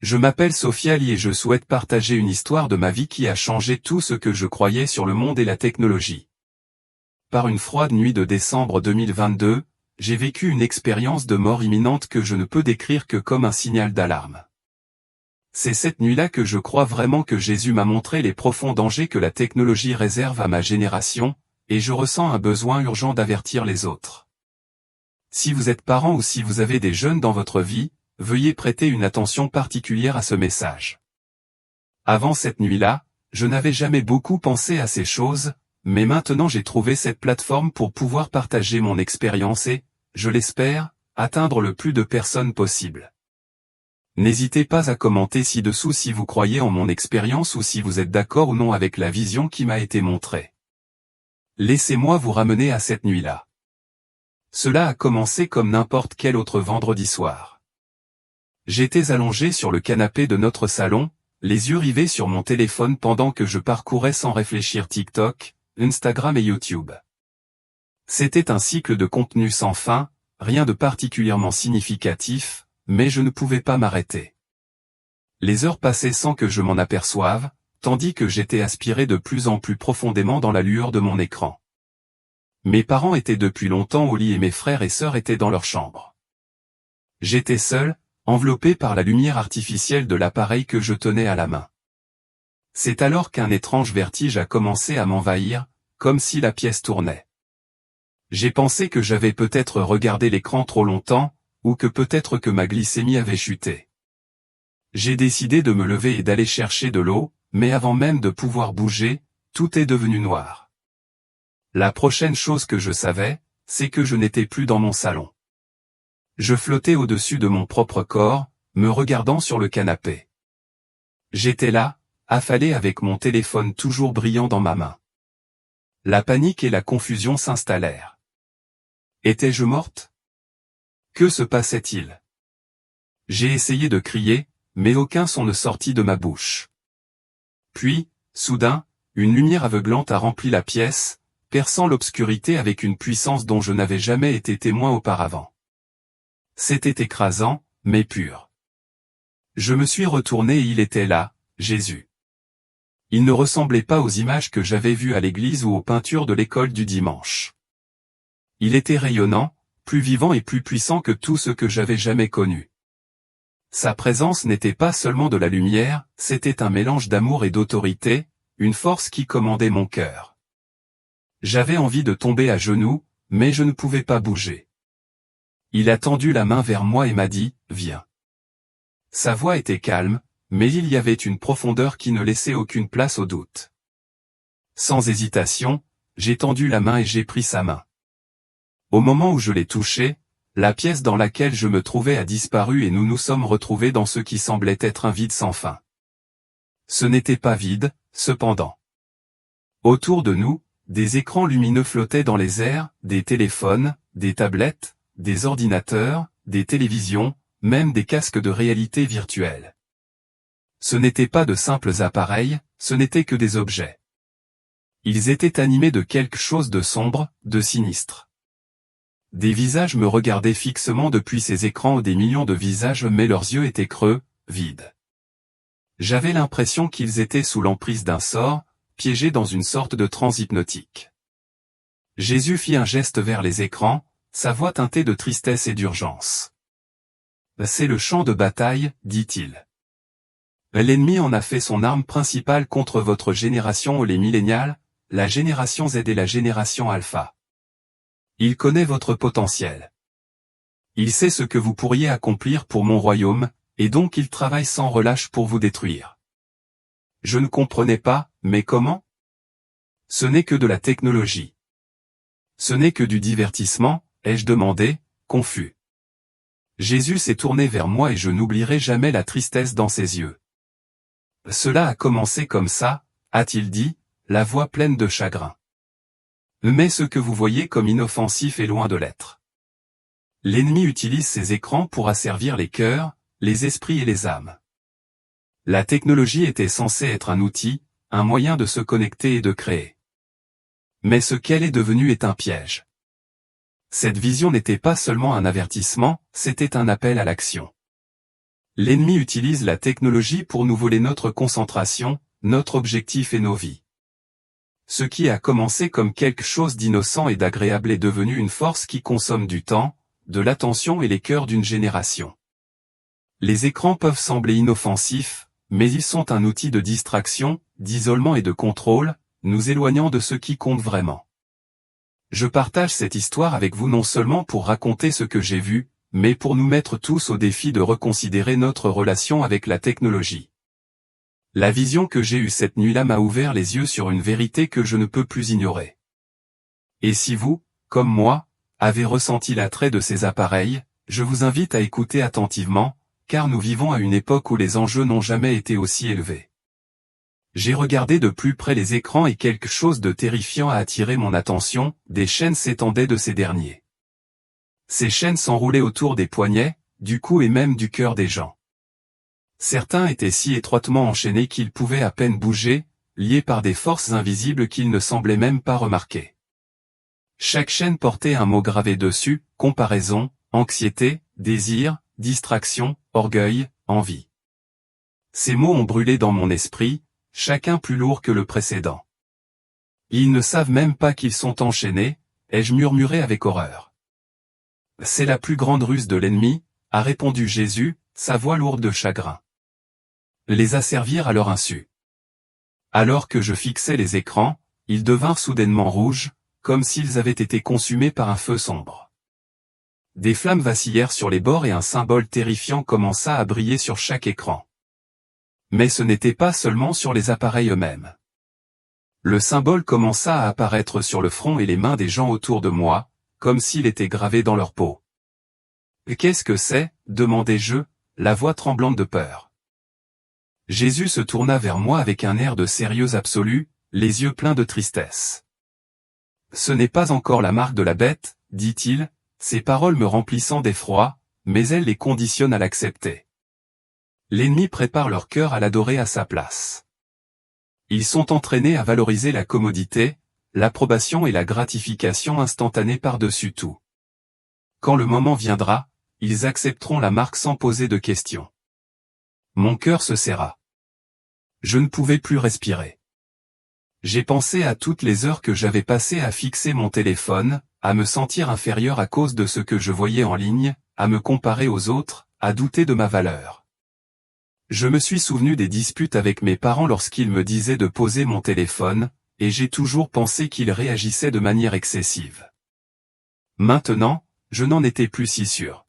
Je m'appelle Sofiali et je souhaite partager une histoire de ma vie qui a changé tout ce que je croyais sur le monde et la technologie. Par une froide nuit de décembre 2022, j'ai vécu une expérience de mort imminente que je ne peux décrire que comme un signal d'alarme. C'est cette nuit-là que je crois vraiment que Jésus m'a montré les profonds dangers que la technologie réserve à ma génération, et je ressens un besoin urgent d'avertir les autres. Si vous êtes parent ou si vous avez des jeunes dans votre vie, veuillez prêter une attention particulière à ce message. Avant cette nuit-là, je n'avais jamais beaucoup pensé à ces choses, mais maintenant j'ai trouvé cette plateforme pour pouvoir partager mon expérience et, je l'espère, atteindre le plus de personnes possible. N'hésitez pas à commenter ci-dessous si vous croyez en mon expérience ou si vous êtes d'accord ou non avec la vision qui m'a été montrée. Laissez-moi vous ramener à cette nuit-là. Cela a commencé comme n'importe quel autre vendredi soir. J'étais allongé sur le canapé de notre salon, les yeux rivés sur mon téléphone pendant que je parcourais sans réfléchir TikTok, Instagram et YouTube. C'était un cycle de contenu sans fin, rien de particulièrement significatif, mais je ne pouvais pas m'arrêter. Les heures passaient sans que je m'en aperçoive, tandis que j'étais aspiré de plus en plus profondément dans la lueur de mon écran. Mes parents étaient depuis longtemps au lit et mes frères et sœurs étaient dans leur chambre. J'étais seul, enveloppé par la lumière artificielle de l'appareil que je tenais à la main. C'est alors qu'un étrange vertige a commencé à m'envahir, comme si la pièce tournait. J'ai pensé que j'avais peut-être regardé l'écran trop longtemps, ou que peut-être que ma glycémie avait chuté. J'ai décidé de me lever et d'aller chercher de l'eau, mais avant même de pouvoir bouger, tout est devenu noir. La prochaine chose que je savais, c'est que je n'étais plus dans mon salon. Je flottais au-dessus de mon propre corps, me regardant sur le canapé. J'étais là, affalé avec mon téléphone toujours brillant dans ma main. La panique et la confusion s'installèrent. Étais-je morte? Que se passait-il? J'ai essayé de crier, mais aucun son ne sortit de ma bouche. Puis, soudain, une lumière aveuglante a rempli la pièce, perçant l'obscurité avec une puissance dont je n'avais jamais été témoin auparavant. C'était écrasant, mais pur. Je me suis retourné et il était là, Jésus. Il ne ressemblait pas aux images que j'avais vues à l'église ou aux peintures de l'école du dimanche. Il était rayonnant, plus vivant et plus puissant que tout ce que j'avais jamais connu. Sa présence n'était pas seulement de la lumière, c'était un mélange d'amour et d'autorité, une force qui commandait mon cœur. J'avais envie de tomber à genoux, mais je ne pouvais pas bouger. Il a tendu la main vers moi et m'a dit, « Viens ». Sa voix était calme, mais il y avait une profondeur qui ne laissait aucune place au doute. Sans hésitation, j'ai tendu la main et j'ai pris sa main. Au moment où je l'ai touchée, la pièce dans laquelle je me trouvais a disparu et nous nous sommes retrouvés dans ce qui semblait être un vide sans fin. Ce n'était pas vide, cependant. Autour de nous, des écrans lumineux flottaient dans les airs, des téléphones, des tablettes, des ordinateurs, des télévisions, même des casques de réalité virtuelle. Ce n'étaient pas de simples appareils, ce n'étaient que des objets. Ils étaient animés de quelque chose de sombre, de sinistre. Des visages me regardaient fixement depuis ces écrans, des millions de visages, mais leurs yeux étaient creux, vides. J'avais l'impression qu'ils étaient sous l'emprise d'un sort, piégés dans une sorte de transe hypnotique. Jésus fit un geste vers les écrans, sa voix teintée de tristesse et d'urgence. « C'est le champ de bataille, dit-il. L'ennemi en a fait son arme principale contre votre génération, les millénials, la génération Z et la génération Alpha. Il connaît votre potentiel. Il sait ce que vous pourriez accomplir pour mon royaume, et donc il travaille sans relâche pour vous détruire. » Je ne comprenais pas, mais comment? Ce n'est que de la technologie. Ce n'est que du divertissement, ai-je demandé, confus. Jésus s'est tourné vers moi et je n'oublierai jamais la tristesse dans ses yeux. Cela a commencé comme ça, a-t-il dit, la voix pleine de chagrin. Mais ce que vous voyez comme inoffensif est loin de l'être. L'ennemi utilise ces écrans pour asservir les cœurs, les esprits et les âmes. La technologie était censée être un outil, un moyen de se connecter et de créer. Mais ce qu'elle est devenue est un piège. Cette vision n'était pas seulement un avertissement, c'était un appel à l'action. L'ennemi utilise la technologie pour nous voler notre concentration, notre objectif et nos vies. Ce qui a commencé comme quelque chose d'innocent et d'agréable est devenu une force qui consomme du temps, de l'attention et les cœurs d'une génération. Les écrans peuvent sembler inoffensifs, mais ils sont un outil de distraction, d'isolement et de contrôle, nous éloignant de ce qui compte vraiment. Je partage cette histoire avec vous non seulement pour raconter ce que j'ai vu, mais pour nous mettre tous au défi de reconsidérer notre relation avec la technologie. La vision que j'ai eue cette nuit-là m'a ouvert les yeux sur une vérité que je ne peux plus ignorer. Et si vous, comme moi, avez ressenti l'attrait de ces appareils, je vous invite à écouter attentivement, car nous vivons à une époque où les enjeux n'ont jamais été aussi élevés. J'ai regardé de plus près les écrans et quelque chose de terrifiant a attiré mon attention, des chaînes s'étendaient de ces derniers. Ces chaînes s'enroulaient autour des poignets, du cou et même du cœur des gens. Certains étaient si étroitement enchaînés qu'ils pouvaient à peine bouger, liés par des forces invisibles qu'ils ne semblaient même pas remarquer. Chaque chaîne portait un mot gravé dessus, comparaison, anxiété, désir, distraction, orgueil, envie. Ces mots ont brûlé dans mon esprit, chacun plus lourd que le précédent. Ils ne savent même pas qu'ils sont enchaînés, ai-je murmuré avec horreur. C'est la plus grande ruse de l'ennemi, a répondu Jésus, sa voix lourde de chagrin. Les asservir à leur insu. Alors que je fixais les écrans, ils devinrent soudainement rouges, comme s'ils avaient été consumés par un feu sombre. Des flammes vacillèrent sur les bords et un symbole terrifiant commença à briller sur chaque écran. Mais ce n'était pas seulement sur les appareils eux-mêmes. Le symbole commença à apparaître sur le front et les mains des gens autour de moi, comme s'il était gravé dans leur peau. « Qu'est-ce que c'est » demandai-je, la voix tremblante de peur. Jésus se tourna vers moi avec un air de sérieux absolu, les yeux pleins de tristesse. « Ce n'est pas encore la marque de la bête, dit-il, ses paroles me remplissant d'effroi, mais elle les conditionne à l'accepter. L'ennemi prépare leur cœur à l'adorer à sa place. Ils sont entraînés à valoriser la commodité, l'approbation et la gratification instantanée par-dessus tout. Quand le moment viendra, ils accepteront la marque sans poser de questions. Mon cœur se serra. Je ne pouvais plus respirer. J'ai pensé à toutes les heures que j'avais passées à fixer mon téléphone, à me sentir inférieur à cause de ce que je voyais en ligne, à me comparer aux autres, à douter de ma valeur. Je me suis souvenu des disputes avec mes parents lorsqu'ils me disaient de poser mon téléphone, et j'ai toujours pensé qu'ils réagissaient de manière excessive. Maintenant, je n'en étais plus si sûr.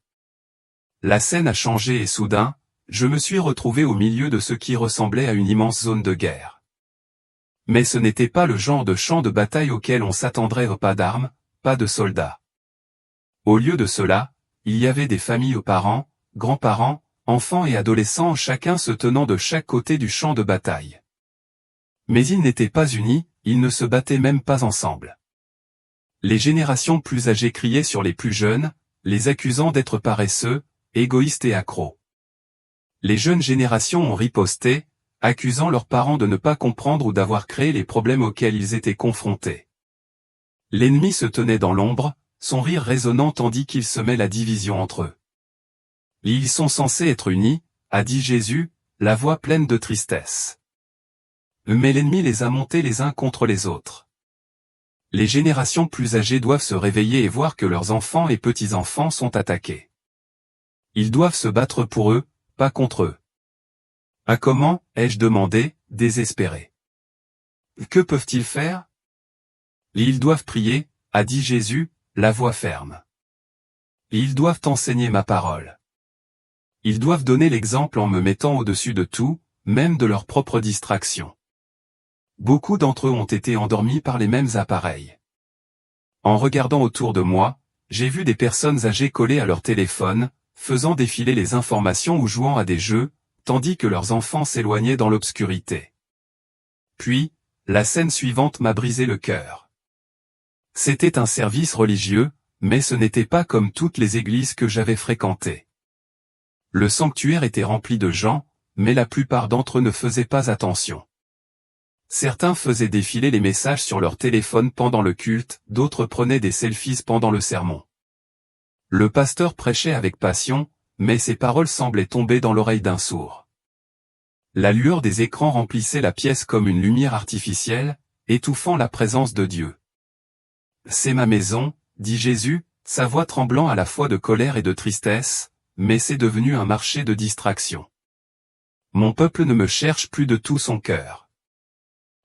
La scène a changé et soudain, je me suis retrouvé au milieu de ce qui ressemblait à une immense zone de guerre. Mais ce n'était pas le genre de champ de bataille auquel on s'attendrait, pas d'armes, pas de soldats. Au lieu de cela, il y avait des familles aux parents, grands-parents, enfants et adolescents chacun se tenant de chaque côté du champ de bataille. Mais ils n'étaient pas unis, ils ne se battaient même pas ensemble. Les générations plus âgées criaient sur les plus jeunes, les accusant d'être paresseux, égoïstes et accros. Les jeunes générations ont riposté, accusant leurs parents de ne pas comprendre ou d'avoir créé les problèmes auxquels ils étaient confrontés. L'ennemi se tenait dans l'ombre, son rire résonnant tandis qu'il semait la division entre eux. Ils sont censés être unis, a dit Jésus, la voix pleine de tristesse. Mais l'ennemi les a montés les uns contre les autres. Les générations plus âgées doivent se réveiller et voir que leurs enfants et petits-enfants sont attaqués. Ils doivent se battre pour eux, pas contre eux. Ah, comment, ai-je demandé, désespéré. Que peuvent-ils faire? Ils doivent prier, a dit Jésus, la voix ferme. Ils doivent enseigner ma parole. Ils doivent donner l'exemple en me mettant au-dessus de tout, même de leur propre distraction. Beaucoup d'entre eux ont été endormis par les mêmes appareils. En regardant autour de moi, j'ai vu des personnes âgées collées à leur téléphone, faisant défiler les informations ou jouant à des jeux, tandis que leurs enfants s'éloignaient dans l'obscurité. Puis, la scène suivante m'a brisé le cœur. C'était un service religieux, mais ce n'était pas comme toutes les églises que j'avais fréquentées. Le sanctuaire était rempli de gens, mais la plupart d'entre eux ne faisaient pas attention. Certains faisaient défiler les messages sur leur téléphone pendant le culte, d'autres prenaient des selfies pendant le sermon. Le pasteur prêchait avec passion, mais ces paroles semblaient tomber dans l'oreille d'un sourd. La lueur des écrans remplissait la pièce comme une lumière artificielle, étouffant la présence de Dieu. « C'est ma maison, dit Jésus, sa voix tremblant à la fois de colère et de tristesse, mais c'est devenu un marché de distraction. Mon peuple ne me cherche plus de tout son cœur.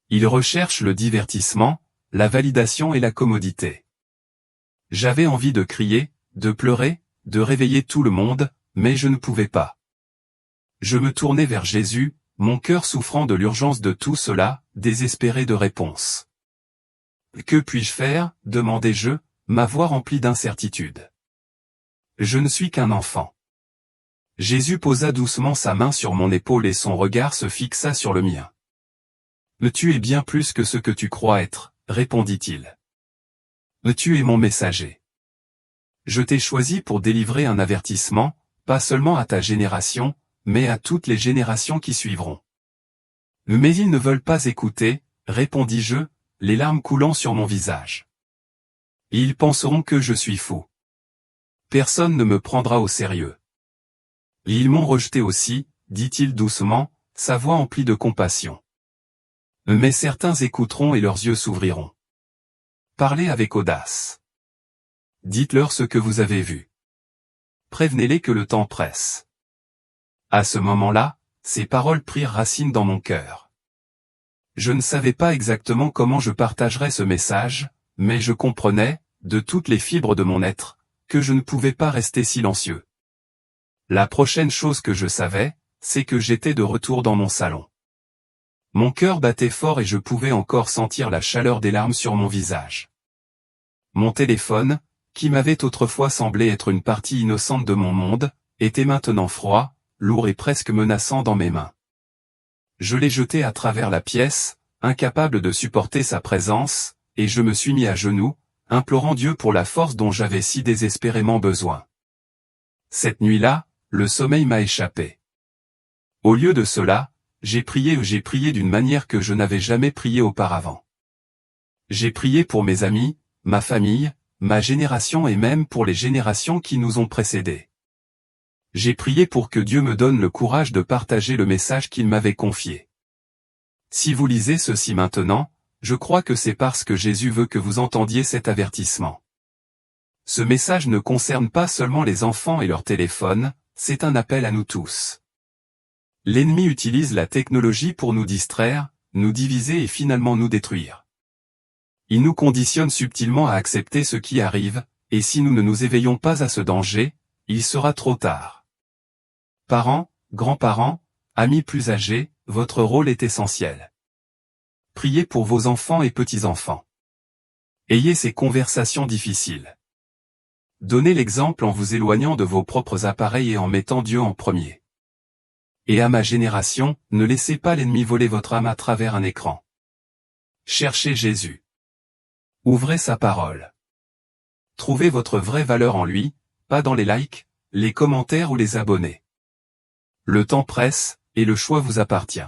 Il recherche le divertissement, la validation et la commodité. J'avais envie de crier, de pleurer, de réveiller tout le monde, mais je ne pouvais pas. Je me tournai vers Jésus, mon cœur souffrant de l'urgence de tout cela, désespéré de réponse. « Que puis-je faire ?» demandai-je, ma voix remplie d'incertitude. « Je ne suis qu'un enfant. » Jésus posa doucement sa main sur mon épaule et son regard se fixa sur le mien. « Tu es bien plus que ce que tu crois être, » répondit-il. « Tu es mon messager. Je t'ai choisi pour délivrer un avertissement, pas seulement à ta génération, mais à toutes les générations qui suivront. » « Mais ils ne veulent pas écouter, » répondis-je, les larmes coulant sur mon visage. « Ils penseront que je suis fou. Personne ne me prendra au sérieux. » « Ils m'ont rejeté aussi, » dit-il doucement, sa voix emplie de compassion. « Mais certains écouteront et leurs yeux s'ouvriront. Parlez avec audace. Dites-leur ce que vous avez vu. Prévenez-les que le temps presse. » À ce moment-là, ces paroles prirent racine dans mon cœur. Je ne savais pas exactement comment je partagerais ce message, mais je comprenais, de toutes les fibres de mon être, que je ne pouvais pas rester silencieux. La prochaine chose que je savais, c'est que j'étais de retour dans mon salon. Mon cœur battait fort et je pouvais encore sentir la chaleur des larmes sur mon visage. Mon téléphone, qui m'avait autrefois semblé être une partie innocente de mon monde, était maintenant froid, lourd et presque menaçant dans mes mains. Je l'ai jeté à travers la pièce, incapable de supporter sa présence, et je me suis mis à genoux, implorant Dieu pour la force dont j'avais si désespérément besoin. Cette nuit-là, le sommeil m'a échappé. Au lieu de cela, j'ai prié d'une manière que je n'avais jamais prié auparavant. J'ai prié pour mes amis, ma famille, ma génération et même pour les générations qui nous ont précédés. J'ai prié pour que Dieu me donne le courage de partager le message qu'il m'avait confié. Si vous lisez ceci maintenant, je crois que c'est parce que Jésus veut que vous entendiez cet avertissement. Ce message ne concerne pas seulement les enfants et leur téléphone, c'est un appel à nous tous. L'ennemi utilise la technologie pour nous distraire, nous diviser et finalement nous détruire. Il nous conditionne subtilement à accepter ce qui arrive, et si nous ne nous éveillons pas à ce danger, il sera trop tard. Parents, grands-parents, amis plus âgés, votre rôle est essentiel. Priez pour vos enfants et petits-enfants. Ayez ces conversations difficiles. Donnez l'exemple en vous éloignant de vos propres appareils et en mettant Dieu en premier. Et à ma génération, ne laissez pas l'ennemi voler votre âme à travers un écran. Cherchez Jésus. Ouvrez sa parole. Trouvez votre vraie valeur en lui, pas dans les likes, les commentaires ou les abonnés. Le temps presse, et le choix vous appartient.